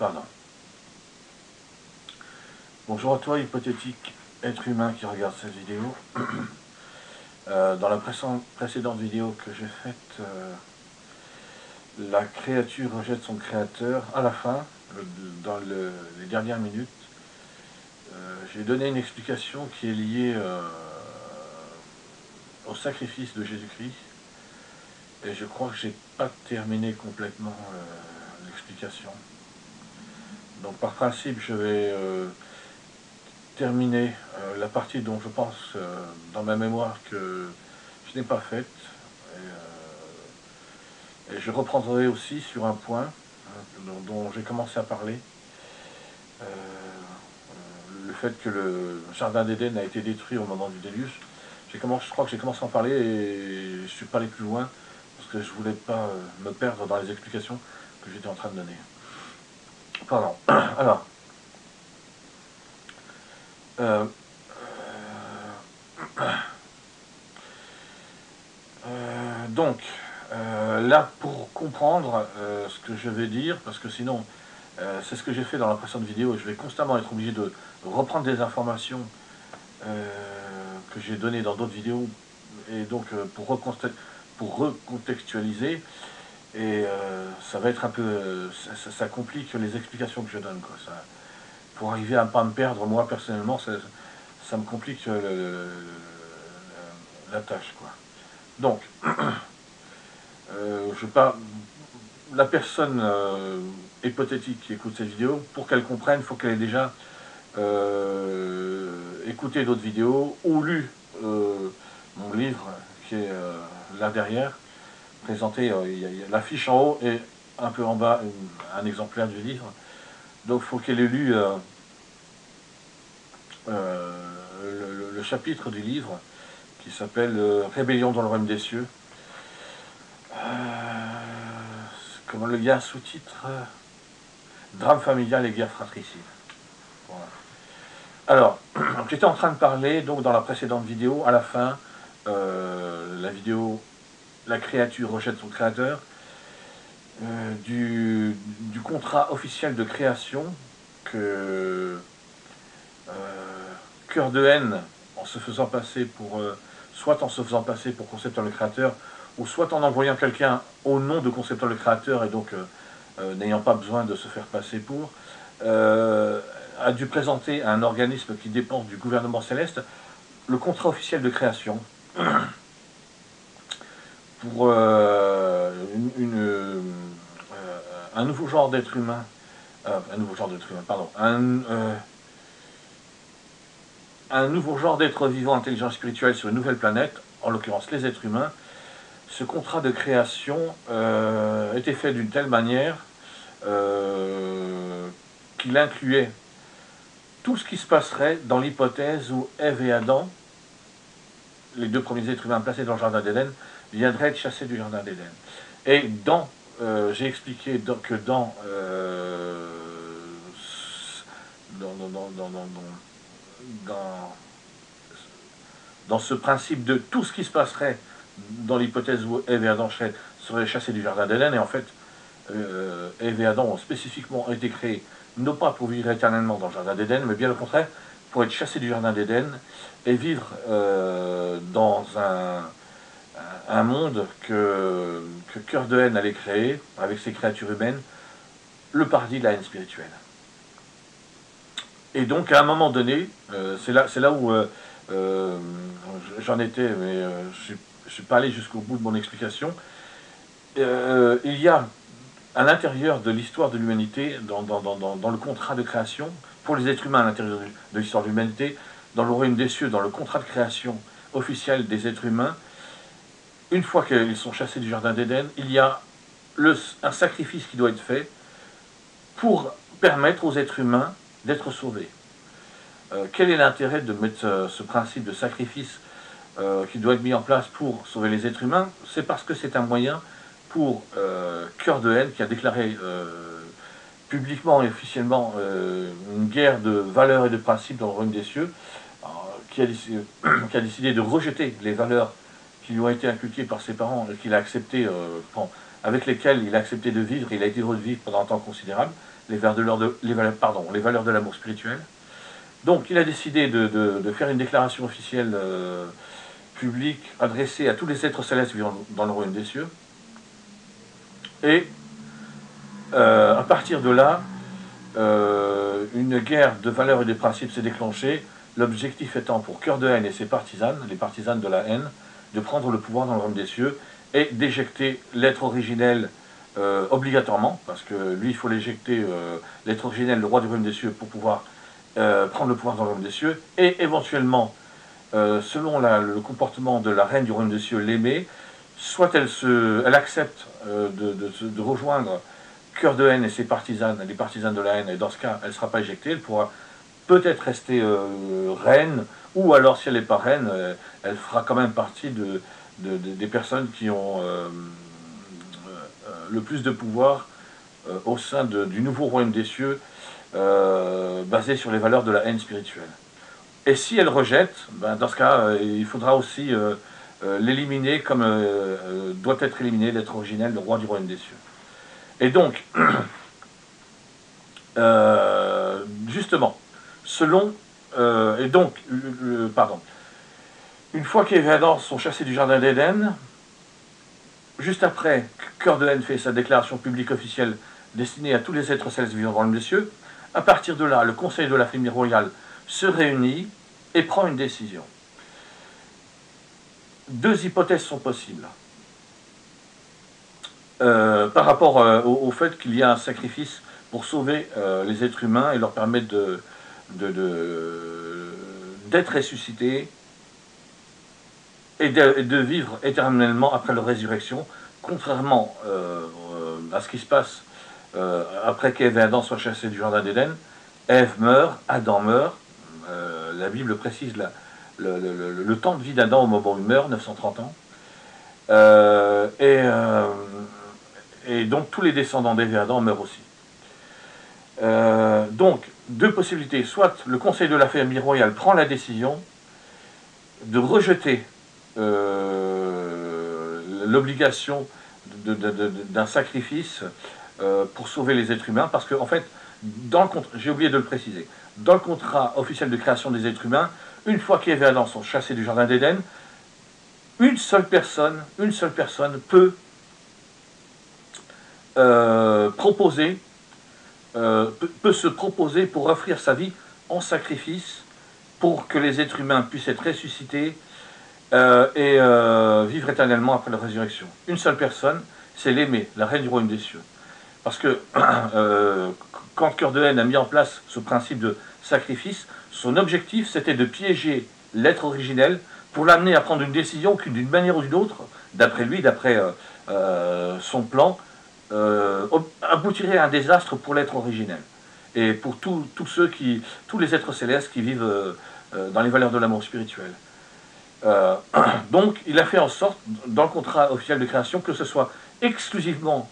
Pardon. Bonjour à toi, hypothétique être humain qui regarde cette vidéo. Dans la précédente vidéo que j'ai faite, la créature rejette son créateur. À la fin, dans les dernières minutes, j'ai donné une explication qui est liée au sacrifice de Jésus-Christ. Et je crois que j'ai pas terminé complètement l'explication. Donc par principe, je vais terminer la partie dont je pense dans ma mémoire que je n'ai pas faite. Et je reprendrai aussi sur un point dont j'ai commencé à parler. Le fait que le jardin d'Éden a été détruit au moment du déluge. Je crois que j'ai commencé à en parler et je ne suis pas allé plus loin parce que je ne voulais pas me perdre dans les explications que j'étais en train de donner. Pardon. Alors, donc, là, pour comprendre ce que je vais dire, parce que sinon, c'est ce que j'ai fait dans la précédente vidéo, et je vais constamment être obligé de reprendre des informations que j'ai données dans d'autres vidéos, et donc pour recontextualiser, et ça va être un peu... ça complique les explications que je donne, quoi. Pour arriver à ne pas me perdre, moi, personnellement, ça me complique la tâche, quoi. Donc, la personne hypothétique qui écoute cette vidéo, pour qu'elle comprenne, il faut qu'elle ait déjà écouté d'autres vidéos ou lu mon livre qui est là derrière, présenté, il y a l'affiche en haut et un peu en bas un exemplaire du livre. Donc il faut qu'elle ait lu le chapitre du livre qui s'appelle Rébellion dans le royaume des cieux. Comment il y a un sous-titre Drame familial et guerre fratricide. Voilà. Alors, j'étais en train de parler, donc dans la précédente vidéo, à la fin, la vidéo La créature rejette son créateur, du contrat officiel de création que Cœur de haine, en se faisant passer pour, soit en se faisant passer pour Concepteur le créateur, ou soit en envoyant quelqu'un au nom de Concepteur le créateur, et donc n'ayant pas besoin de se faire passer pour, a dû présenter à un organisme qui dépend du gouvernement céleste le contrat officiel de création pour un nouveau genre d'être humain, un nouveau genre d'être vivant, intelligent, spirituel sur une nouvelle planète, en l'occurrence les êtres humains. Ce contrat de création était fait d'une telle manière qu'il incluait tout ce qui se passerait dans l'hypothèse où Ève et Adam, les deux premiers êtres humains placés dans le jardin d'Éden, viendraient être chassés du jardin d'Éden. Et j'ai expliqué que dans ce principe de tout ce qui se passerait dans l'hypothèse où Ève et Adam seraient chassés du jardin d'Éden, et en fait, Ève et Adam ont spécifiquement été créés, non pas pour vivre éternellement dans le jardin d'Éden, mais bien au contraire, pour être chassés du jardin d'Éden et vivre dans un monde que Cœur de haine allait créer, avec ses créatures humaines, le paradis de la haine spirituelle. Et donc, à un moment donné, c'est là où j'en étais, mais je ne suis pas allé jusqu'au bout de mon explication. Il y a à l'intérieur de l'histoire de l'humanité, dans le contrat de création, pour les êtres humains à l'intérieur de l'histoire de l'humanité, dans le royaume des cieux, dans le contrat de création officiel des êtres humains, une fois qu'ils sont chassés du jardin d'Éden, il y a un sacrifice qui doit être fait pour permettre aux êtres humains d'être sauvés. Quel est l'intérêt de mettre ce principe de sacrifice qui doit être mis en place pour sauver les êtres humains? C'est parce que c'est un moyen pour Cœur de haine, qui a déclaré publiquement et officiellement une guerre de valeurs et de principes dans le royaume des cieux, qui a décidé de rejeter les valeurs qui lui ont été inculquées par ses parents et qu'il a accepté, avec lesquels il a accepté de vivre, il a été heureux de vivre pendant un temps considérable, les valeurs de l'amour spirituel. Donc il a décidé de faire une déclaration officielle publique adressée à tous les êtres célestes vivant dans le royaume des cieux. Et à partir de là, une guerre de valeurs et de principes s'est déclenchée, l'objectif étant pour Cœur de Haine et ses partisanes, les partisanes de la haine, de prendre le pouvoir dans le royaume des cieux et d'éjecter l'être originel obligatoirement, parce que lui, il faut l'éjecter, l'être originel, le roi du royaume des cieux, pour pouvoir prendre le pouvoir dans le royaume des cieux, et éventuellement, selon le comportement de la reine du royaume des cieux, l'Aimée, soit elle accepte de rejoindre Cœur de Haine et ses partisanes, les partisanes de la haine, et dans ce cas, elle ne sera pas éjectée, elle pourra peut-être rester reine, ou alors si elle n'est pas reine, elle fera quand même partie des personnes qui ont le plus de pouvoir au sein du nouveau royaume des cieux, basé sur les valeurs de la haine spirituelle. Et si elle rejette, ben dans ce cas, il faudra aussi l'éliminer comme doit être éliminé l'être originel, le roi du royaume des cieux. Et donc, justement, une fois qu'Ève et Adam sont chassés du jardin d'Éden, juste après, Cœur de Haine fait sa déclaration publique officielle destinée à tous les êtres célestes vivant dans le cieux. À partir de là, le conseil de la famille royale se réunit et prend une décision. Deux hypothèses sont possibles. Par rapport au fait qu'il y a un sacrifice pour sauver les êtres humains et leur permettre d'être ressuscités et de vivre éternellement après leur résurrection, contrairement à ce qui se passe après qu'Ève et Adam soient chassés du jardin d'Éden. Ève meurt, Adam meurt, la Bible précise le temps de vie d'Adam au moment où il meurt, 930 ans, et donc tous les descendants d'Ève et Adam meurent aussi. Donc, deux possibilités. Soit le conseil de la famille royale prend la décision de rejeter l'obligation d'un sacrifice pour sauver les êtres humains, parce que, en fait, j'ai oublié de le préciser, dans le contrat officiel de création des êtres humains, une fois qu'Ève et Adam sont chassés du jardin d'Éden, une seule personne peut peut se proposer pour offrir sa vie en sacrifice pour que les êtres humains puissent être ressuscités et vivre éternellement après la résurrection. Une seule personne, c'est l'Aimée, la reine du royaume des cieux. Parce que quand Cœur de Haine a mis en place ce principe de sacrifice, son objectif c'était de piéger l'être originel pour l'amener à prendre une décision qui, d'une manière ou d'une autre, d'après lui, d'après son plan, aboutirait à un désastre pour l'être originel. Et pour tous les êtres célestes qui vivent dans les valeurs de l'amour spirituel. Donc, il a fait en sorte, dans le contrat officiel de création, que ce soit exclusivement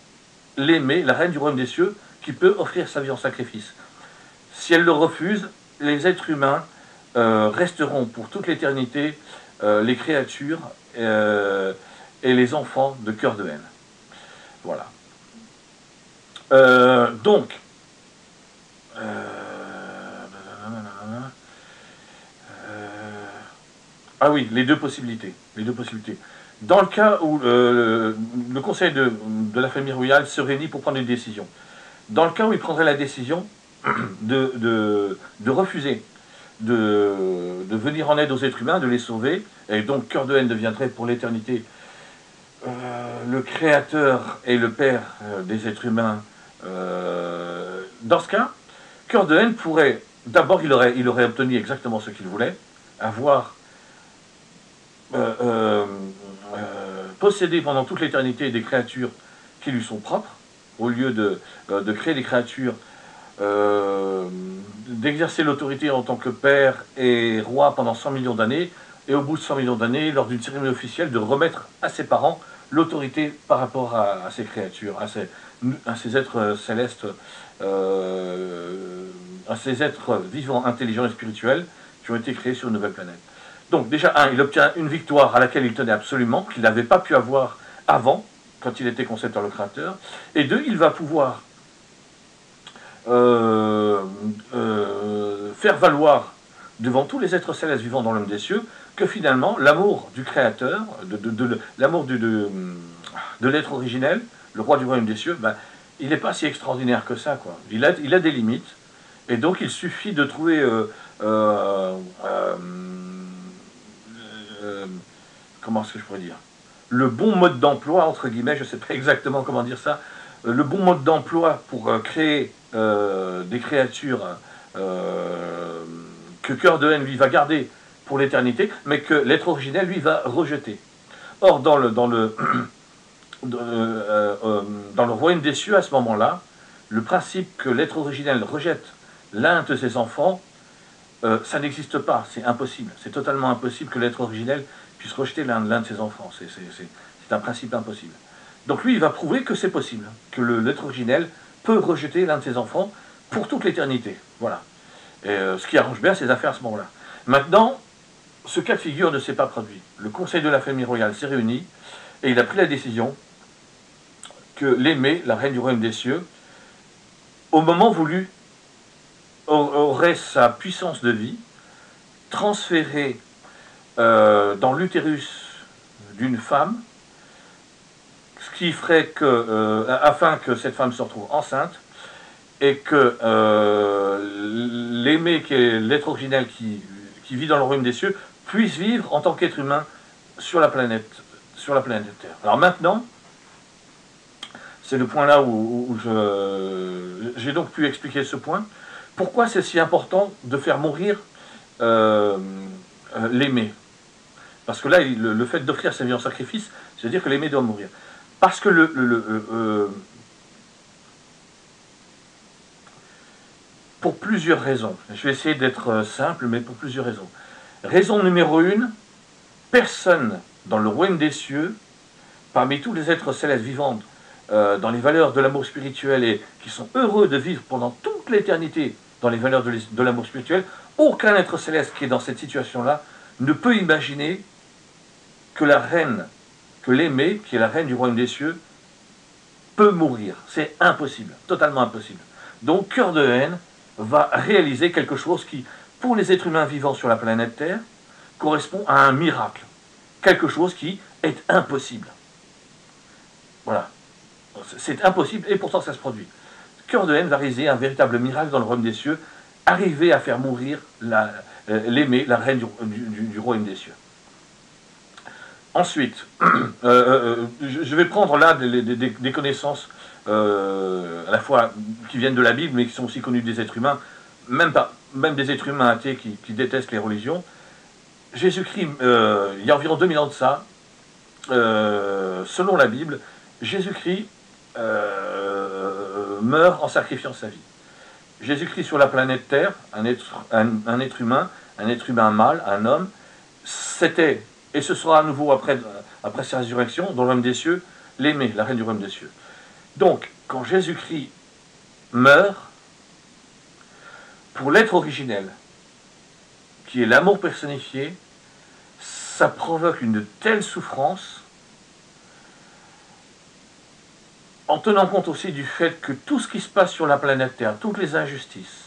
l'Aimée, la reine du royaume des cieux, qui peut offrir sa vie en sacrifice. Si elle le refuse, les êtres humains resteront pour toute l'éternité les créatures et les enfants de Cœur de Haine. Voilà. Donc, ah oui, les deux possibilités. Dans le cas où le conseil de la famille royale se réunit pour prendre une décision, dans le cas où il prendrait la décision de refuser de venir en aide aux êtres humains, de les sauver, et donc Cœur de Haine deviendrait pour l'éternité le créateur et le père des êtres humains. Dans ce cas, Cœur de Haine pourrait, d'abord il aurait obtenu exactement ce qu'il voulait, avoir posséder pendant toute l'éternité des créatures qui lui sont propres, au lieu de créer des créatures, d'exercer l'autorité en tant que père et roi pendant 100 millions d'années, et au bout de 100 millions d'années, lors d'une cérémonie officielle, de remettre à ses parents l'autorité par rapport à ces créatures, à ces êtres célestes, à ces êtres vivants, intelligents et spirituels qui ont été créés sur une nouvelle planète. Donc déjà, il obtient une victoire à laquelle il tenait absolument, qu'il n'avait pas pu avoir avant, quand il était concepteur le créateur. Et deux, il va pouvoir faire valoir devant tous les êtres célestes vivant dans l'homme des cieux que finalement l'amour du créateur, l'amour de l'être originel, le roi du royaume des cieux, ben, il n'est pas si extraordinaire que ça, quoi. Il a des limites, et donc il suffit de trouver comment est-ce que je pourrais dire, le bon mode d'emploi, entre guillemets, je ne sais pas exactement comment dire ça, le bon mode d'emploi pour créer des créatures que Cœur de Haine, lui, va garder pour l'éternité, mais que l'être originel, lui, va rejeter. Or, dans le royaume des cieux, à ce moment-là, le principe que l'être originel rejette l'un de ses enfants, ça n'existe pas, c'est impossible. C'est totalement impossible que l'être originel puisse rejeter l'un de ses enfants. C'est un principe impossible. Donc lui, il va prouver que c'est possible, que l'être originel peut rejeter l'un de ses enfants pour toute l'éternité. Voilà. Et, ce qui arrange bien ses affaires à ce moment-là. Maintenant, ce cas de figure ne s'est pas produit. Le conseil de la famille royale s'est réuni et il a pris la décision que l'Aimée, la reine du royaume des cieux, au moment voulu, aurait sa puissance de vie transférée dans l'utérus d'une femme, ce qui ferait que, afin que cette femme se retrouve enceinte, et que l'Aimé, qui est l'être originel qui vit dans le royaume des cieux, puisse vivre en tant qu'être humain sur la planète Terre. Alors maintenant, c'est le point là où j'ai donc pu expliquer ce point. Pourquoi c'est si important de faire mourir l'Aimé? Parce que là, le fait d'offrir sa vie en sacrifice, c'est-à-dire que l'Aimé doit mourir. Parce que pour plusieurs raisons. Je vais essayer d'être simple, mais pour plusieurs raisons. Raison numéro 1, personne dans le royaume des cieux, parmi tous les êtres célestes vivants, dans les valeurs de l'amour spirituel et qui sont heureux de vivre pendant toute l'éternité dans les valeurs de l'amour spirituel, aucun être céleste qui est dans cette situation-là ne peut imaginer que la reine, que l'Aimée, qui est la reine du royaume des cieux, peut mourir. C'est impossible, totalement impossible. Donc, Cœur de Haine va réaliser quelque chose qui, pour les êtres humains vivant sur la planète Terre, correspond à un miracle. Quelque chose qui est impossible. Voilà. C'est impossible et pourtant ça se produit. Cœur de Haine va réaliser un véritable miracle dans le royaume des cieux, arriver à faire mourir l'Aimée, la reine du royaume des cieux. Ensuite, je vais prendre là des connaissances à la fois qui viennent de la Bible, mais qui sont aussi connues des êtres humains, même des êtres humains athées qui détestent les religions. Jésus-Christ, il y a environ 2000 ans de ça, selon la Bible, Jésus-Christ meurt en sacrifiant sa vie. Jésus-Christ sur la planète Terre, un être humain mâle, un homme, c'était, et ce sera à nouveau après sa résurrection, dans le royaume des cieux, l'Aimée, la reine du royaume des cieux. Donc, quand Jésus-Christ meurt, pour l'être originel, qui est l'amour personnifié, ça provoque une telle souffrance, en tenant compte aussi du fait que tout ce qui se passe sur la planète Terre, toutes les injustices,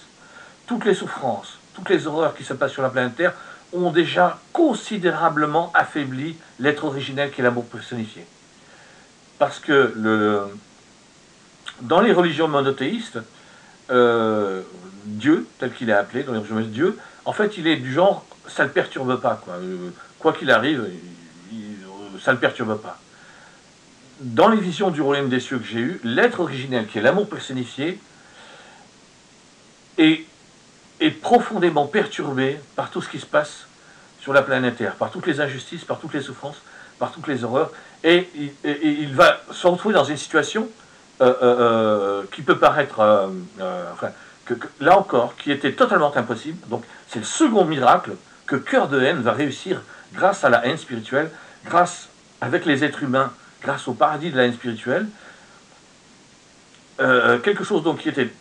toutes les souffrances, toutes les horreurs qui se passent sur la planète Terre, ont déjà considérablement affaibli l'être originel qui est l'amour personnifié. Parce que dans les religions monothéistes, Dieu, tel qu'il est appelé, dans les religions Dieu, en fait, il est du genre, ça ne le perturbe pas, quoi qu'il arrive, ça ne le perturbe pas. Dans les visions du royaume des cieux que j'ai eues, l'être originel, qui est l'amour personnifié, est profondément perturbé par tout ce qui se passe sur la planète Terre, par toutes les injustices, par toutes les souffrances, par toutes les horreurs, et il va se retrouver dans une situation qui peut paraître, là encore, qui était totalement impossible. Donc c'est le second miracle que Cœur de Haine va réussir grâce à la haine spirituelle, grâce avec les êtres humains, grâce au paradis de la haine spirituelle, quelque chose donc qui était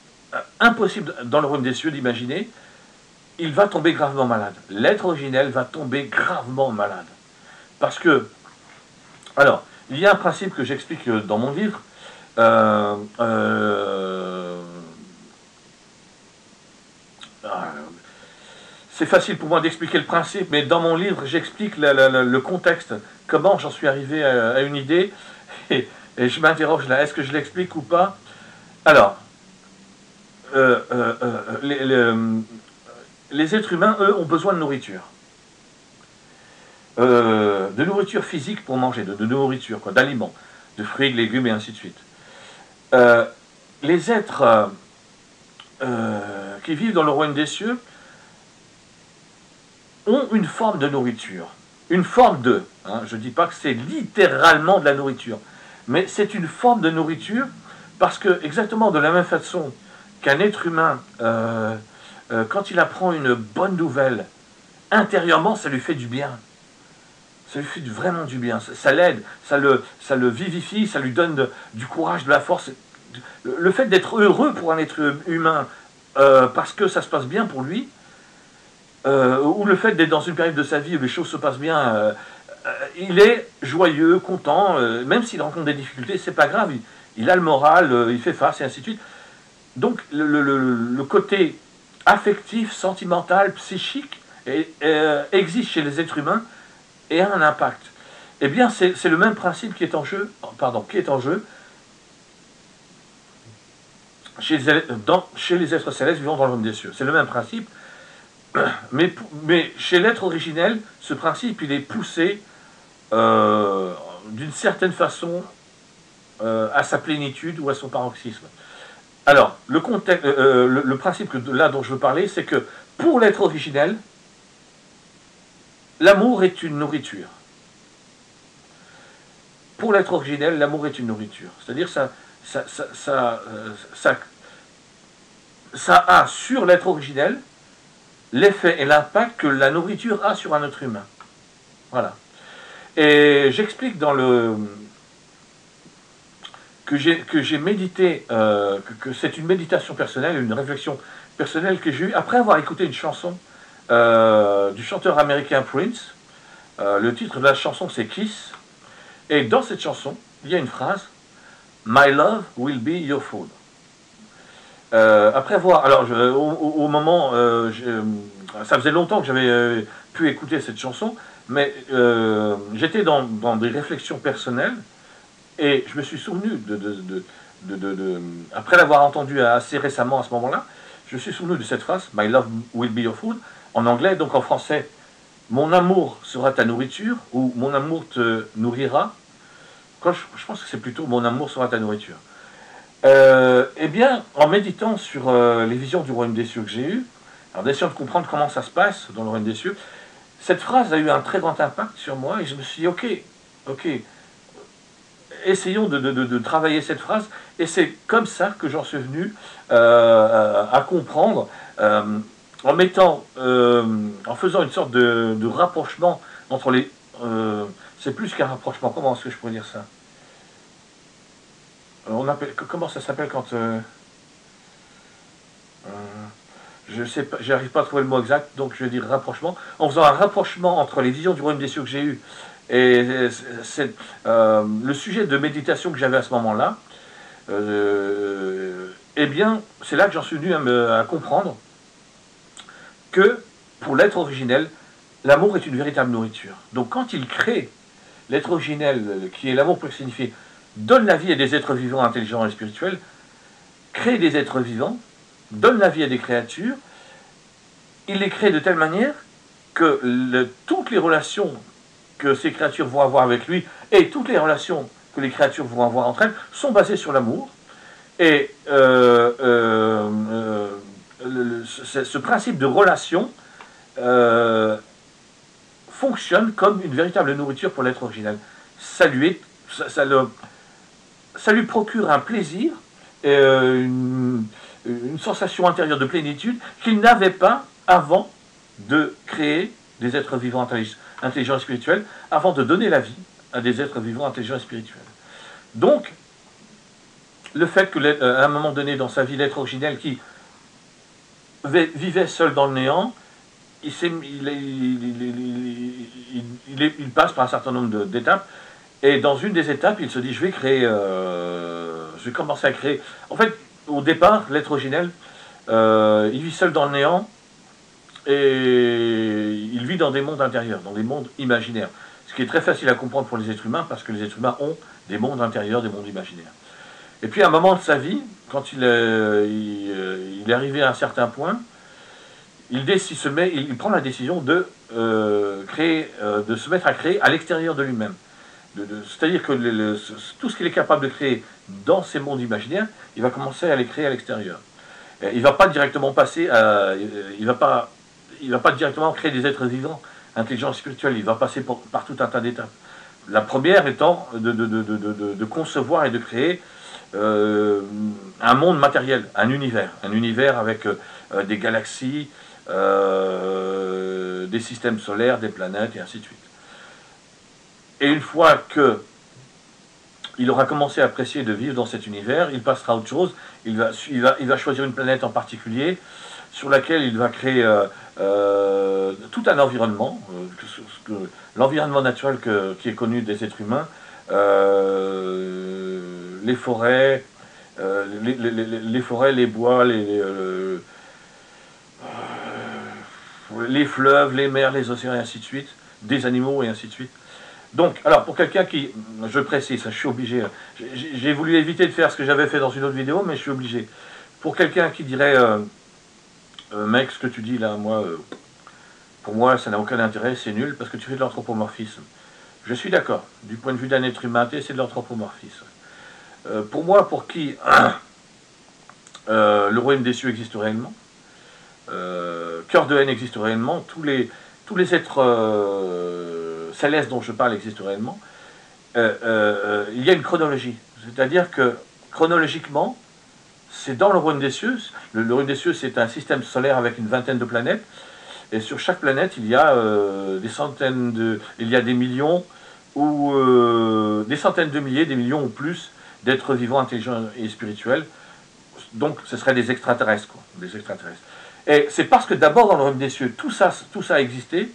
impossible dans le royaume des cieux d'imaginer, il va tomber gravement malade. L'être originel va tomber gravement malade. Parce que, alors, il y a un principe que j'explique dans mon livre. C'est facile pour moi d'expliquer le principe, mais dans mon livre, j'explique le contexte, comment j'en suis arrivé à une idée, et je m'interroge là, est-ce que je l'explique ou pas? Alors, les êtres humains, eux, ont besoin de nourriture. De nourriture physique pour manger, de nourriture, d'aliments, de fruits, de légumes et ainsi de suite. Les êtres qui vivent dans le royaume des cieux ont une forme de nourriture, une forme de, hein, je ne dis pas que c'est littéralement de la nourriture, mais c'est une forme de nourriture parce que exactement de la même façon qu'un être humain, quand il apprend une bonne nouvelle, intérieurement ça lui fait du bien. Ça lui fait vraiment du bien, ça l'aide, ça le vivifie, ça lui donne du courage, de la force. Le fait d'être heureux pour un être humain parce que ça se passe bien pour lui, ou le fait d'être dans une période de sa vie où les choses se passent bien, il est joyeux, content, même s'il rencontre des difficultés, c'est pas grave, il a le moral, il fait face et ainsi de suite. Donc le côté affectif, sentimental, psychique existe chez les êtres humains et a un impact. Eh bien, c'est le même principe qui est en jeu, chez les êtres célestes vivant dans le royaume des cieux. C'est le même principe, mais chez l'être originel, ce principe, il est poussé d'une certaine façon à sa plénitude ou à son paroxysme. Alors, le principe là dont je veux parler, c'est que pour l'être originel, l'amour est une nourriture. Pour l'être originel, l'amour est une nourriture. C'est-à-dire ça a sur l'être originel l'effet et l'impact que la nourriture a sur un être humain. Voilà. Et j'explique dans le que j'ai médité, que c'est une méditation personnelle, une réflexion personnelle que j'ai eue après avoir écouté une chanson du chanteur américain Prince. Le titre de la chanson c'est Kiss. Et dans cette chanson, il y a une phrase My love will be your food. Après avoir, alors au moment, ça faisait longtemps que j'avais pu écouter cette chanson, mais j'étais dans des réflexions personnelles et je me suis souvenu après l'avoir entendu assez récemment à ce moment-là, je me suis souvenu de cette phrase My love will be your food en anglais, donc en français. Mon amour sera ta nourriture ou mon amour te nourrira. Je pense que c'est plutôt mon amour sera ta nourriture. Eh bien, en méditant sur les visions du royaume des cieux que j'ai eues, en essayant de comprendre comment ça se passe dans le royaume des cieux, cette phrase a eu un très grand impact sur moi et je me suis dit, ok, essayons de travailler cette phrase. Et c'est comme ça que j'en suis venu à comprendre, en faisant une sorte de rapprochement entre les... c'est plus qu'un rapprochement, comment est-ce que je pourrais dire ça? Comment ça s'appelle quand... je sais pas, j'arrive pas à trouver le mot exact, donc je vais dire rapprochement. En faisant un rapprochement entre les visions du royaume des cieux que j'ai eues et le sujet de méditation que j'avais à ce moment-là, eh bien, c'est là que j'en suis venu à comprendre que pour l'être originel, l'amour est une véritable nourriture. Donc quand il crée l'être originel, qui est l'amour personnifié, donne la vie à des êtres vivants, intelligents et spirituels, crée des êtres vivants, donne la vie à des créatures, il les crée de telle manière que toutes les relations que ces créatures vont avoir avec lui et toutes les relations que les créatures vont avoir entre elles sont basées sur l'amour. Et ce principe de relation fonctionne comme une véritable nourriture pour l'être original. Ça lui procure un plaisir, une sensation intérieure de plénitude qu'il n'avait pas avant de créer des êtres vivants intelligents et spirituels, avant de donner la vie à des êtres vivants intelligents et spirituels. Donc, le fait qu'à un moment donné dans sa vie, l'être originel qui vivait seul dans le néant, il passe par un certain nombre d'étapes, et dans une des étapes, il se dit, je vais commencer à créer. En fait, au départ, l'être originel, il vit seul dans le néant, et il vit dans des mondes intérieurs, dans des mondes imaginaires. Ce qui est très facile à comprendre pour les êtres humains, parce que les êtres humains ont des mondes intérieurs, des mondes imaginaires. Et puis à un moment de sa vie, quand il est arrivé à un certain point, il prend la décision de de se mettre à créer à l'extérieur de lui-même. C'est-à-dire que tout ce qu'il est capable de créer dans ces mondes imaginaires, il va commencer à les créer à l'extérieur. Il ne va pas directement passer à... Il va pas directement créer des êtres vivants, intelligents, spirituels. Il va passer par tout un tas d'étapes. La première étant de concevoir et de créer un monde matériel, un univers avec des galaxies, des systèmes solaires, des planètes, et ainsi de suite. Et une fois que il aura commencé à apprécier de vivre dans cet univers, il passera à autre chose, il va choisir une planète en particulier, sur laquelle il va créer tout un environnement, l'environnement naturel qui est connu des êtres humains, les forêts, les bois, les fleuves, les mers, les océans, et ainsi de suite, des animaux, et ainsi de suite. Donc, alors, pour quelqu'un qui, je précise, je suis obligé, j'ai voulu éviter de faire ce que j'avais fait dans une autre vidéo, mais je suis obligé. Pour quelqu'un qui dirait, mec, ce que tu dis là, pour moi, ça n'a aucun intérêt, c'est nul, parce que tu fais de l'anthropomorphisme. Je suis d'accord, du point de vue d'un être humain, c'est de l'anthropomorphisme. Pour moi, pour qui le royaume des cieux existe réellement, cœur de haine existe réellement, tous les êtres célestes dont je parle existent réellement, il y a une chronologie. C'est-à-dire que, chronologiquement, c'est dans le royaume des cieux. Le royaume des cieux, c'est un système solaire avec une vingtaine de planètes. Et sur chaque planète, il y a il y a des millions, ou des centaines de milliers, des millions ou plus d'êtres vivants, intelligents et spirituels. Donc, ce seraient des extraterrestres, quoi, des extraterrestres. Et c'est parce que d'abord, dans le royaume des cieux, tout ça a existé,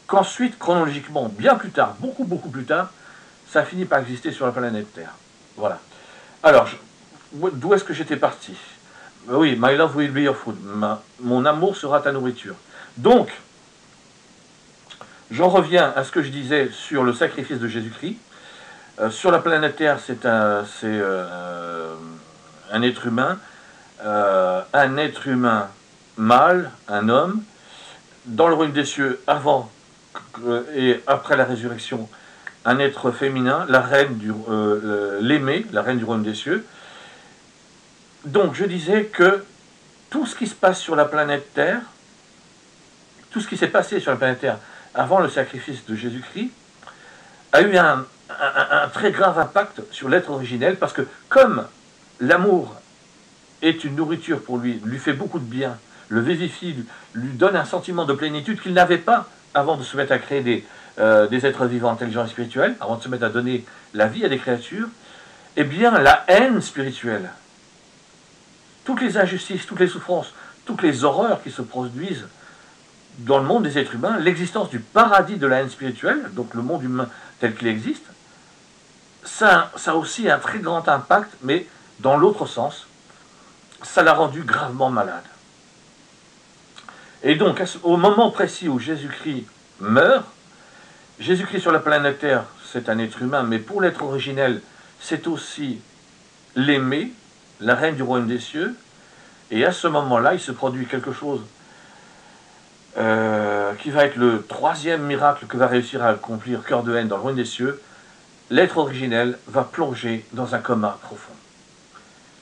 qu'ensuite, chronologiquement, bien plus tard, beaucoup plus tard, ça a fini par exister sur la planète Terre. Voilà. Alors, d'où est-ce que j'étais parti? Oui, my love will be your food. Mon amour sera ta nourriture. Donc, j'en reviens à ce que je disais sur le sacrifice de Jésus-Christ. Sur la planète Terre, c'est un être humain, mâle, un homme. Dans le royaume des cieux, avant et après la résurrection, un être féminin, la reine l'aimée, la reine du royaume des cieux. Donc je disais que tout ce qui se passe sur la planète Terre, tout ce qui s'est passé sur la planète Terre avant le sacrifice de Jésus-Christ, a eu un très grave impact sur l'être originel, parce que comme l'amour est une nourriture pour lui fait beaucoup de bien, le vivifie, lui donne un sentiment de plénitude qu'il n'avait pas avant de se mettre à créer des êtres vivants, intelligents et spirituels, avant de se mettre à donner la vie à des créatures, eh bien la haine spirituelle, toutes les injustices, toutes les souffrances, toutes les horreurs qui se produisent dans le monde des êtres humains, l'existence du paradis de la haine spirituelle, donc le monde humain tel qu'il existe, ça a aussi un très grand impact, mais dans l'autre sens, ça l'a rendu gravement malade. Et donc, au moment précis où Jésus-Christ meurt, Jésus-Christ sur la planète Terre, c'est un être humain, mais pour l'être originel, c'est aussi l'aimé, la reine du royaume des cieux, et à ce moment-là, il se produit quelque chose qui va être le troisième miracle que va réussir à accomplir Cœur de haine dans le royaume des cieux. L'être originel va plonger dans un coma profond.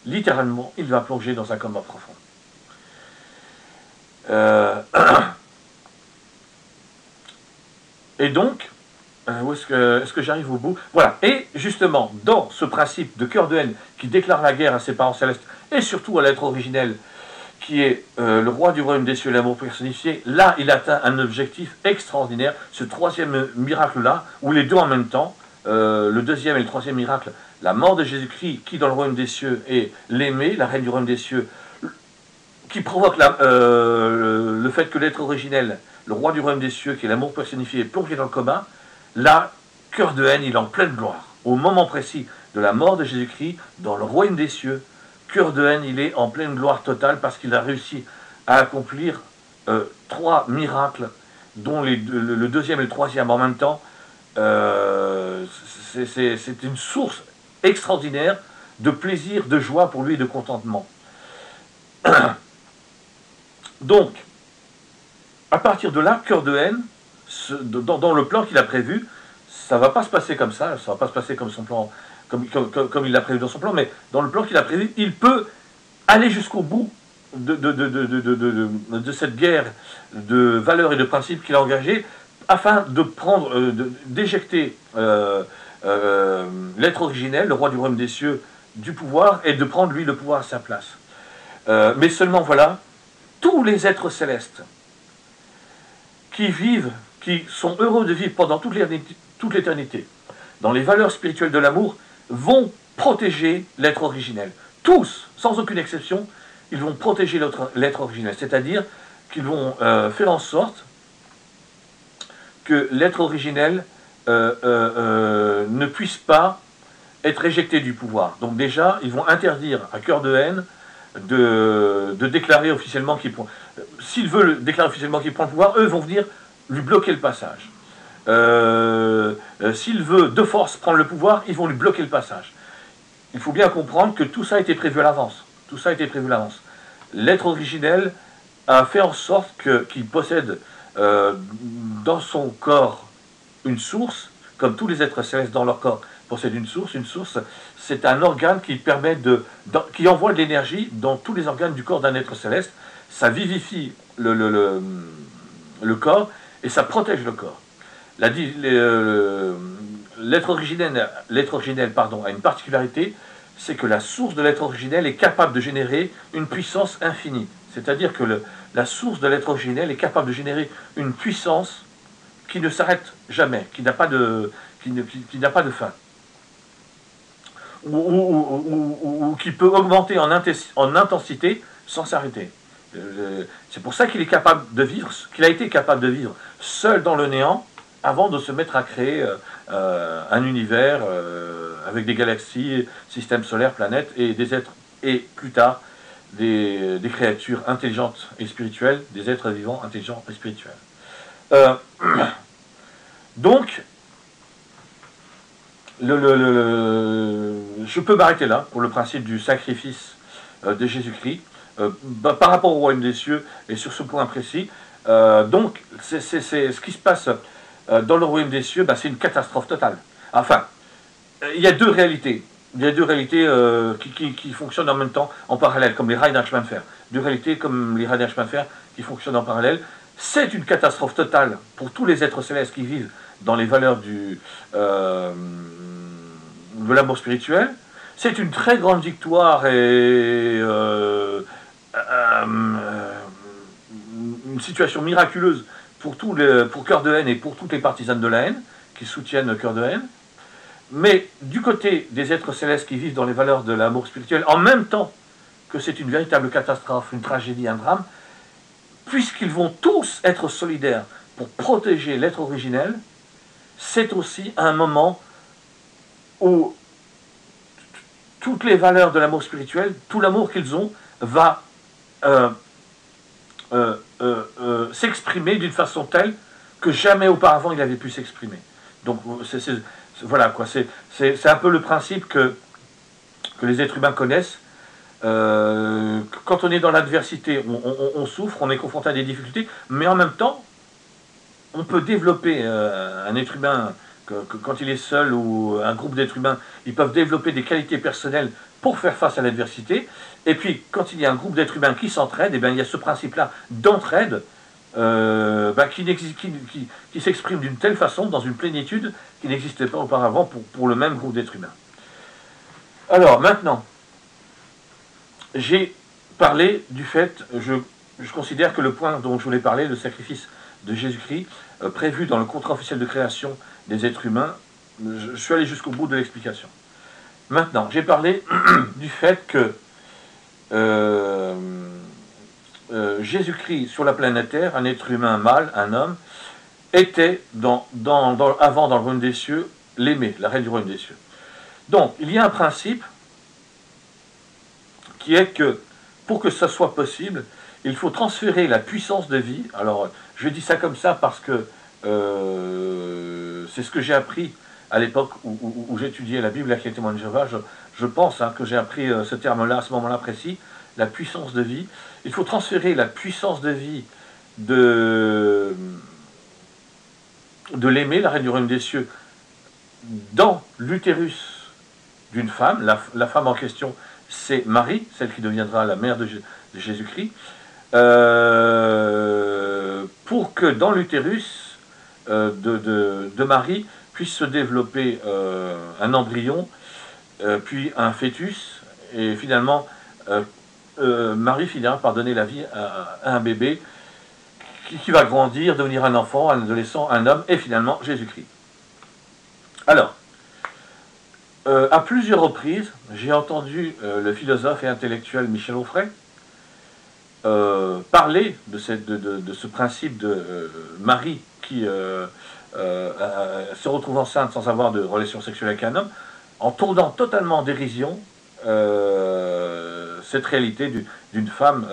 Littéralement, il va plonger dans un coma profond. Et donc, est-ce que j'arrive au bout? Voilà. Et justement, dans ce principe de Cœur de haine qui déclare la guerre à ses parents célestes, et surtout à l'être originel, qui est le roi du royaume des cieux, l'amour personnifié, là, il atteint un objectif extraordinaire, ce troisième miracle-là, où les deux en même temps, le deuxième et le troisième miracle, la mort de Jésus-Christ, qui dans le royaume des cieux est l'aimé, la reine du royaume des cieux, qui provoque le fait que l'être originel, le roi du royaume des cieux, qui est l'amour personnifié, est plongé dans le coma, là, cœur de haine, il est en pleine gloire. Au moment précis de la mort de Jésus-Christ, dans le royaume des cieux, cœur de haine, il est en pleine gloire totale parce qu'il a réussi à accomplir 3 miracles, dont le deuxième et le troisième en même temps. C'est une source extraordinaire de plaisir, de joie pour lui et de contentement. Donc, à partir de là, cœur de haine, dans le plan qu'il a prévu, ça ne va pas se passer comme ça ne va pas se passer comme son plan, comme il l'a prévu dans son plan, mais dans le plan qu'il a prévu, il peut aller jusqu'au bout de cette guerre de valeurs et de principes qu'il a engagée, afin de prendre, d'éjecter l'être originel, le roi du royaume des cieux, du pouvoir, et de prendre lui le pouvoir à sa place. Mais seulement voilà, tous les êtres célestes qui vivent, qui sont heureux de vivre pendant toute l'éternité, dans les valeurs spirituelles de l'amour, vont protéger l'être originel. Tous, sans aucune exception, ils vont protéger l'être originel. C'est-à-dire qu'ils vont faire en sorte que l'être originel ne puisse pas être éjecté du pouvoir. Donc déjà, ils vont interdire à cœur de haine de déclarer officiellement qu'il prend... S'il veut déclarer officiellement qu'il prend le pouvoir, eux vont venir lui bloquer le passage. S'il veut de force prendre le pouvoir, ils vont lui bloquer le passage. Il faut bien comprendre que tout ça a été prévu à l'avance. Tout ça a été prévu à l'avance. L'être originel a fait en sorte qu'il possède dans son corps une source, comme tous les êtres célestes dans leur corps possèdent une source. Une source, c'est un organe qui permet qui envoie de l'énergie dans tous les organes du corps d'un être céleste. Ça vivifie le corps et ça protège le corps. L'être originel, a une particularité, c'est que la source de l'être originel est capable de générer une puissance infinie. C'est-à-dire que la source de l'être originel est capable de générer une puissance qui ne s'arrête jamais, qui n'a pas de fin. Ou qui peut augmenter en intensité sans s'arrêter. C'est pour ça qu'il est capable de vivre, qu'il a été capable de vivre seul dans le néant, avant de se mettre à créer un univers avec des galaxies, systèmes solaires, planètes, et des êtres, et plus tard, des créatures intelligentes et spirituelles, des êtres vivants intelligents et spirituels. Donc, je peux m'arrêter là pour le principe du sacrifice de Jésus-Christ par rapport au royaume des cieux et sur ce point précis. Donc, c'est ce qui se passe dans le royaume des cieux, c'est une catastrophe totale. Enfin, il y a deux réalités. Il y a deux réalités qui fonctionnent en même temps, en parallèle, comme les rails d'un chemin de fer. Deux réalités comme les rails d'un chemin de fer qui fonctionnent en parallèle. C'est une catastrophe totale pour tous les êtres célestes qui vivent dans les valeurs de l'amour spirituel. C'est une très grande victoire et une situation miraculeuse pour Cœur de haine et pour toutes les partisanes de la haine qui soutiennent Cœur de haine. Mais du côté des êtres célestes qui vivent dans les valeurs de l'amour spirituel, en même temps que c'est une véritable catastrophe, une tragédie, un drame, puisqu'ils vont tous être solidaires pour protéger l'être originel, c'est aussi un moment où toutes les valeurs de l'amour spirituel, tout l'amour qu'ils ont, va s'exprimer d'une façon telle que jamais auparavant il avait pu s'exprimer. Donc voilà quoi, c'est un peu le principe que les êtres humains connaissent. Quand on est dans l'adversité, on souffre, on est confronté à des difficultés, mais en même temps, on peut développer un être humain, quand il est seul ou un groupe d'êtres humains, ils peuvent développer des qualités personnelles pour faire face à l'adversité. Et puis, quand il y a un groupe d'êtres humains qui s'entraident, il y a ce principe-là d'entraide qui s'exprime d'une telle façon, dans une plénitude, qui n'existait pas auparavant pour le même groupe d'êtres humains. Alors, maintenant, j'ai parlé du fait, je considère que le point dont je voulais parler, le sacrifice de Jésus-Christ, prévu dans le contrat officiel de création des êtres humains, je suis allé jusqu'au bout de l'explication. Maintenant, j'ai parlé du fait que Jésus-Christ sur la planète Terre, un être humain mâle, un homme, était avant dans le royaume des cieux, l'aimé, la reine du royaume des cieux. Donc, il y a un principe qui est que, pour que ça soit possible, il faut transférer la puissance de vie. Alors, je dis ça comme ça parce que c'est ce que j'ai appris à l'époque où j'étudiais la Bible, la Chrétien de Jéhovah. Je pense que j'ai appris ce terme-là, à ce moment-là précis, la puissance de vie. Il faut transférer la puissance de vie de l'aimer, la reine du royaume des cieux, dans l'utérus d'une femme. La femme en question, c'est Marie, celle qui deviendra la mère de Jésus-Christ, pour que dans l'utérus de Marie puisse se développer un embryon, puis un fœtus, et finalement Marie finira par donner la vie à un bébé qui va grandir, devenir un enfant, un adolescent, un homme, et finalement Jésus-Christ. Alors, à plusieurs reprises, j'ai entendu le philosophe et intellectuel Michel Onfray parler de ce principe de Marie qui se retrouve enceinte sans avoir de relation sexuelle avec un homme, en tournant totalement en dérision cette réalité d'une femme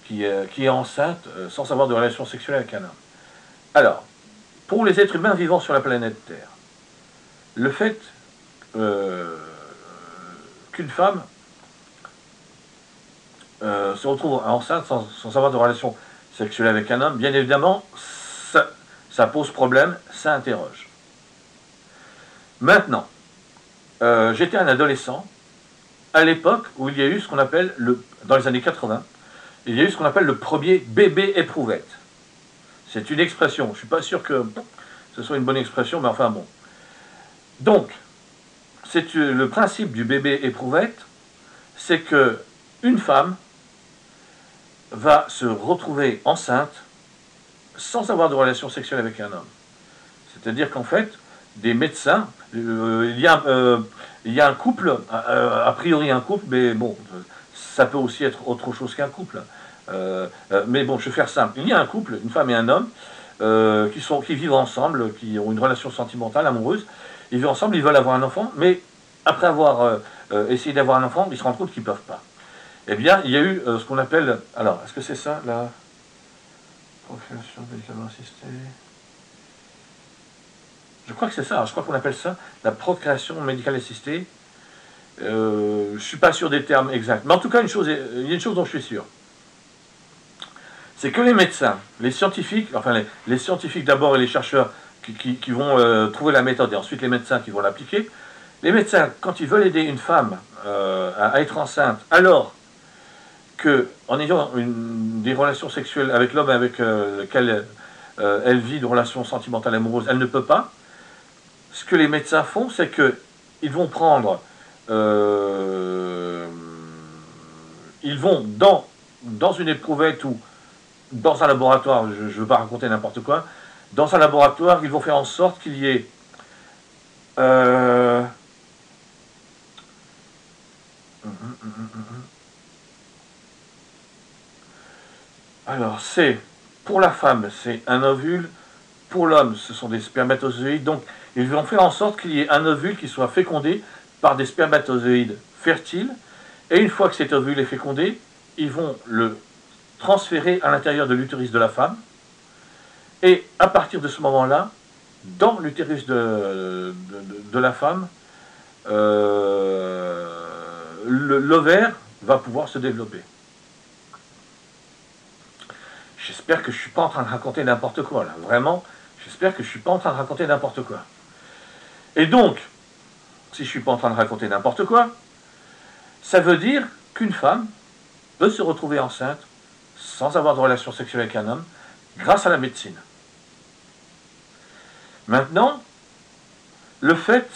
qui est enceinte sans avoir de relation sexuelle avec un homme. Alors, pour les êtres humains vivant sur la planète Terre, le fait qu'une femme se retrouve enceinte sans avoir de relation sexuelle avec un homme, bien évidemment, ça pose problème, ça interroge. Maintenant, j'étais un adolescent à l'époque où il y a eu ce qu'on appelle, dans les années 80, il y a eu ce qu'on appelle le premier bébé éprouvette. C'est une expression, je ne suis pas sûr que ce soit une bonne expression, mais enfin bon. Donc, le principe du bébé éprouvette, c'est que une femme va se retrouver enceinte sans avoir de relation sexuelle avec un homme. C'est-à-dire qu'en fait, des médecins, il y a un couple, a priori un couple, mais bon, ça peut aussi être autre chose qu'un couple. Mais bon, je vais faire simple. Il y a un couple, une femme et un homme, qui vivent ensemble, qui ont une relation sentimentale, amoureuse. Ils vivent ensemble, ils veulent avoir un enfant, mais après avoir essayé d'avoir un enfant, ils se rendent compte qu'ils ne peuvent pas. Eh bien, il y a eu ce qu'on appelle... Alors, est-ce que c'est ça, la procréation médicalement assistée? Je crois que c'est ça, je crois qu'on appelle ça la procréation médicale assistée. Je ne suis pas sûr des termes exacts. Mais en tout cas, il y a une chose dont je suis sûr. C'est que les médecins, les scientifiques, enfin les scientifiques d'abord et les chercheurs qui vont trouver la méthode, et ensuite les médecins qui vont l'appliquer, les médecins, quand ils veulent aider une femme à être enceinte, alors qu'en ayant des relations sexuelles avec l'homme avec lequel elle vit de relations sentimentales amoureuses, elle ne peut pas, ce que les médecins font, c'est qu'ils vont prendre... ils vont dans une éprouvette ou dans un laboratoire, je ne veux pas raconter n'importe quoi, dans un laboratoire, ils vont faire en sorte qu'il y ait alors pour la femme, c'est un ovule, pour l'homme, ce sont des spermatozoïdes, donc ils vont faire en sorte qu'il y ait un ovule qui soit fécondé par des spermatozoïdes fertiles, et une fois que cet ovule est fécondé, ils vont le transférer à l'intérieur de l'utérus de la femme, et à partir de ce moment-là, dans l'utérus de la femme, l'ovaire va pouvoir se développer. J'espère que je ne suis pas en train de raconter n'importe quoi, là. Vraiment, j'espère que je ne suis pas en train de raconter n'importe quoi. Et donc, si je ne suis pas en train de raconter n'importe quoi, ça veut dire qu'une femme peut se retrouver enceinte sans avoir de relation sexuelle avec un homme grâce à la médecine. Maintenant, le fait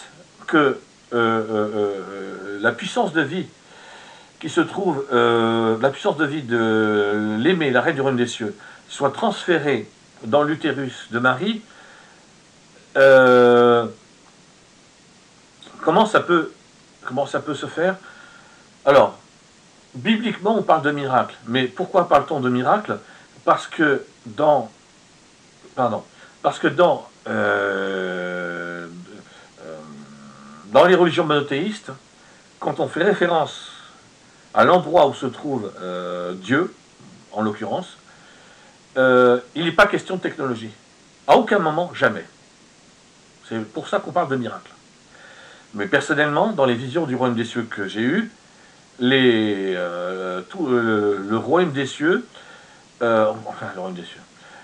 que la puissance de vie qui se trouve, la puissance de vie de l'aimée, la reine du royaume des cieux, soit transférée dans l'utérus de Marie, comment ça peut se faire? Alors, bibliquement, on parle de miracle. Mais pourquoi parle-t-on de miracle? Parce que dans... Pardon. Parce que dans les religions monothéistes, quand on fait référence à l'endroit où se trouve Dieu, en l'occurrence, il n'est pas question de technologie. À aucun moment, jamais. C'est pour ça qu'on parle de miracle. Mais personnellement, dans les visions du royaume des cieux que j'ai eues, le royaume des cieux, enfin le royaume des cieux,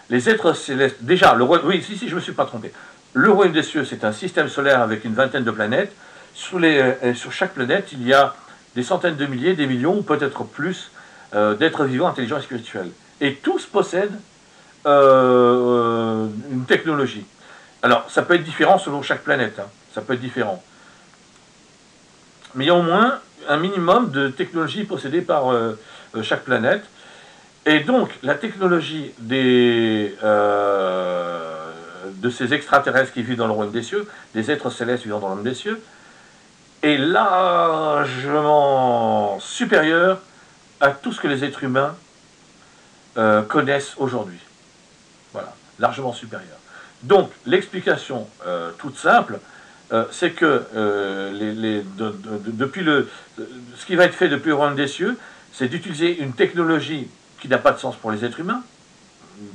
les êtres célestes, déjà, oui, si, je me suis pas trompé. Le royaume des cieux, c'est un système solaire avec une vingtaine de planètes. Sur chaque planète, il y a des centaines de milliers, des millions, ou peut-être plus, d'êtres vivants, intelligents et spirituels. Et tous possèdent une technologie. Alors, ça peut être différent selon chaque planète, hein. Ça peut être différent. Mais il y a au moins un minimum de technologie possédée par chaque planète. Et donc, la technologie de ces extraterrestres qui vivent dans le royaume des cieux, des êtres célestes vivant dans le royaume des cieux, est largement supérieure à tout ce que les êtres humains connaissent aujourd'hui. Voilà, largement supérieure. Donc, l'explication toute simple, c'est que ce qui va être fait depuis le royaume des cieux, c'est d'utiliser une technologie qui n'a pas de sens pour les êtres humains,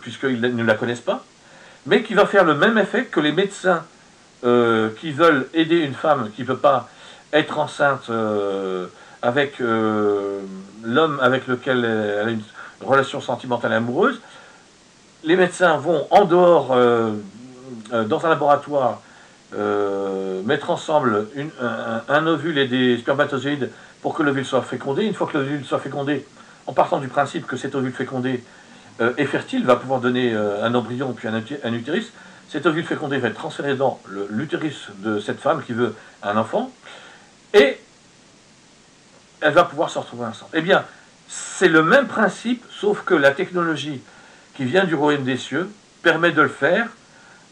puisqu'ils ne la connaissent pas, mais qui va faire le même effet que les médecins qui veulent aider une femme qui ne peut pas être enceinte avec l'homme avec lequel elle a une relation sentimentale et amoureuse. Les médecins vont en dehors, dans un laboratoire, mettre ensemble un ovule et des spermatozoïdes pour que l'ovule soit fécondé. Une fois que l'ovule soit fécondé, en partant du principe que cet ovule fécondé est fertile, va pouvoir donner un embryon puis un utérus, cet ovule fécondé va être transféré dans l'utérus de cette femme qui veut un enfant, et elle va pouvoir se retrouver enceinte. Eh bien, c'est le même principe, sauf que la technologie qui vient du royaume des cieux permet de le faire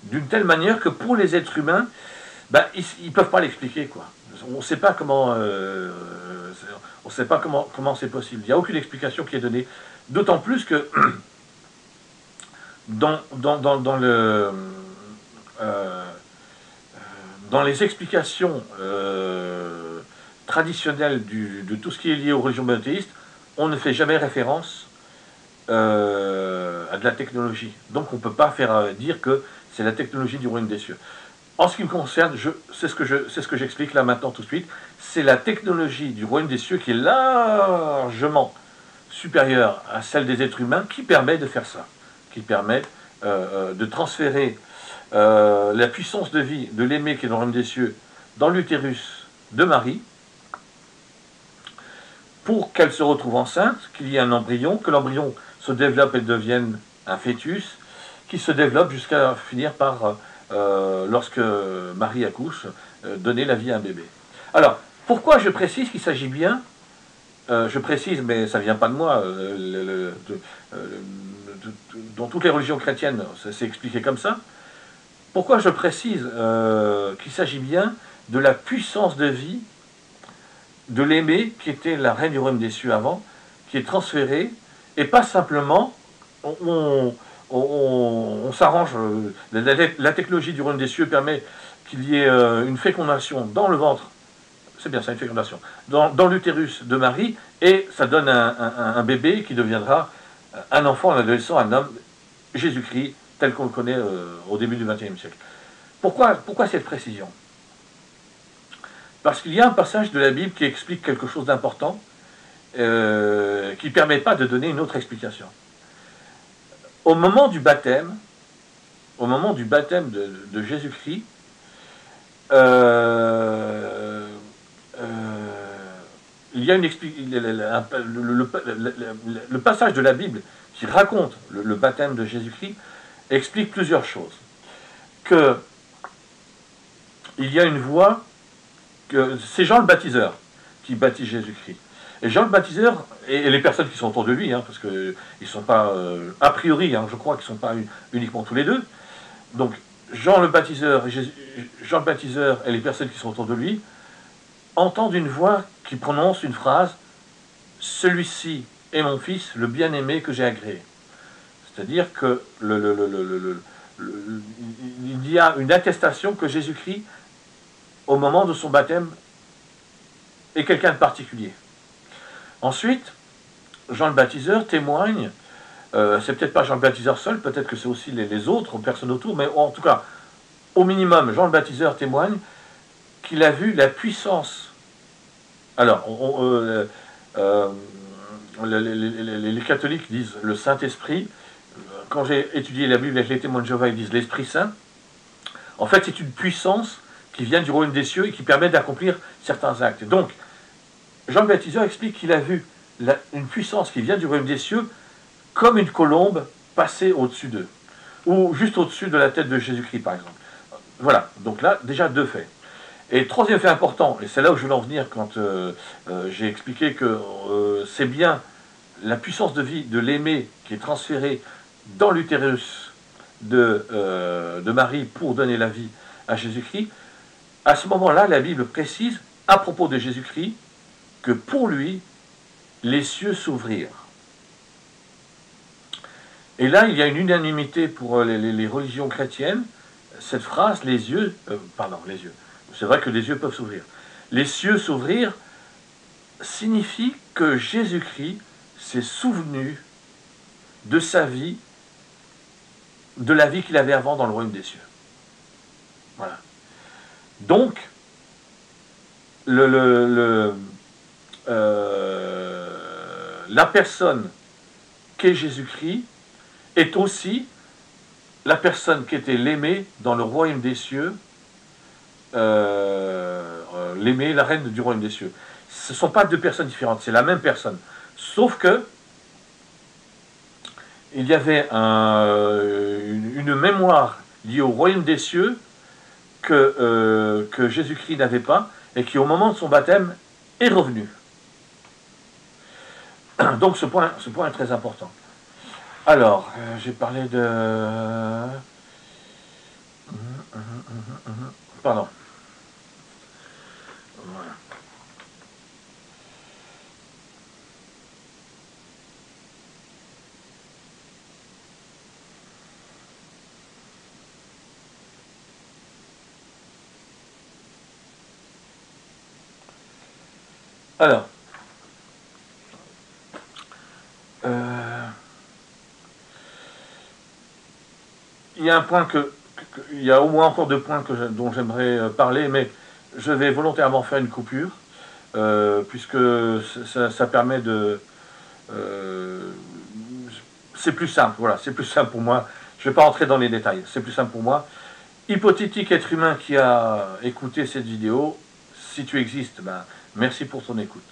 d'une telle manière que pour les êtres humains, ben, ils ne peuvent pas l'expliquer, quoi. On ne sait pas comment c'est possible. Il n'y a aucune explication qui est donnée. D'autant plus que dans les explications traditionnelles de tout ce qui est lié aux religions monothéistes, on ne fait jamais référence à de la technologie. Donc on ne peut pas dire que c'est la technologie du royaume des cieux. En ce qui me concerne, c'est ce que j'explique là maintenant tout de suite, c'est la technologie du royaume des cieux qui est largement supérieure à celle des êtres humains qui permet de faire ça, qui permet de transférer la puissance de vie de l'aimé qui est dans le royaume des cieux dans l'utérus de Marie pour qu'elle se retrouve enceinte, qu'il y ait un embryon, que l'embryon se développe et devienne un fœtus, qui se développe jusqu'à finir par, lorsque Marie accouche, donner la vie à un bébé. Alors, pourquoi je précise qu'il s'agit bien, je précise, mais ça ne vient pas de moi, dans toutes les religions chrétiennes, c'est expliqué comme ça. Pourquoi je précise qu'il s'agit bien de la puissance de vie de l'aimée, qui était la reine du royaume des cieux avant, qui est transférée, et pas simplement, on s'arrange, la technologie du royaume des cieux permet qu'il y ait une fécondation dans le ventre, c'est bien ça, une fécondation, dans l'utérus de Marie, et ça donne un bébé qui deviendra un enfant, un adolescent, un homme, Jésus-Christ, tel qu'on le connaît au début du XXe siècle. Pourquoi cette précision? Parce qu'il y a un passage de la Bible qui explique quelque chose d'important, qui ne permet pas de donner une autre explication. Au moment du baptême de Jésus-Christ, il y a le passage de la Bible qui raconte le baptême de Jésus-Christ explique plusieurs choses. Que il y a une voix, c'est Jean le baptiseur qui baptise Jésus-Christ. Et Jean le baptiseur, et les personnes qui sont autour de lui, hein, parce qu'ils ne sont pas, a priori, hein, je crois qu'ils ne sont pas uniquement tous les deux. Donc Jean le baptiseur et les personnes qui sont autour de lui entendent une voix qui prononce une phrase celui-ci est mon fils, le bien-aimé que j'ai agréé. C'est-à-dire que il y a une attestation que Jésus-Christ, au moment de son baptême, est quelqu'un de particulier. Ensuite, Jean le Baptiseur témoigne, c'est peut-être pas Jean le Baptiseur seul, peut-être que c'est aussi les autres personnes autour, mais en tout cas, au minimum, Jean le Baptiseur témoigne qu'il a vu la puissance. Alors, les catholiques disent le Saint-Esprit. Quand j'ai étudié la Bible avec les témoins de Jéhovah, ils disent l'Esprit Saint. En fait, c'est une puissance qui vient du royaume des cieux et qui permet d'accomplir certains actes. Donc, Jean le Baptiseur explique qu'il a vu une puissance qui vient du royaume des cieux comme une colombe passer au-dessus d'eux, ou juste au-dessus de la tête de Jésus-Christ, par exemple. Voilà, donc là, déjà 2 faits. Et troisième fait important, et c'est là où je voulais en venir quand j'ai expliqué que c'est bien la puissance de vie de l'aimé qui est transférée dans l'utérus de Marie pour donner la vie à Jésus-Christ. À ce moment-là, la Bible précise, à propos de Jésus-Christ, que pour lui, les cieux s'ouvrirent. Et là, il y a une unanimité pour les religions chrétiennes. Cette phrase, les yeux, c'est vrai que les yeux peuvent s'ouvrir. Les cieux s'ouvrir signifie que Jésus-Christ s'est souvenu de sa vie, de la vie qu'il avait avant dans le royaume des cieux. Voilà. Donc, la personne qu'est Jésus-Christ est aussi la personne qui était l'aimée dans le royaume des cieux, l'aimée, la reine du royaume des cieux. Ce ne sont pas 2 personnes différentes, c'est la même personne. Sauf que il y avait une mémoire liée au royaume des cieux que Jésus-Christ n'avait pas et qui, au moment de son baptême, est revenu. Donc ce point est très important. Alors, j'ai parlé de... Pardon. Voilà. Alors, il y a un point il y a au moins encore 2 points dont j'aimerais parler, mais je vais volontairement faire une coupure, puisque ça permet de... c'est plus simple, voilà, c'est plus simple pour moi. Je ne vais pas rentrer dans les détails, c'est plus simple pour moi. Hypothétique être humain qui a écouté cette vidéo, si tu existes, ben, merci pour ton écoute.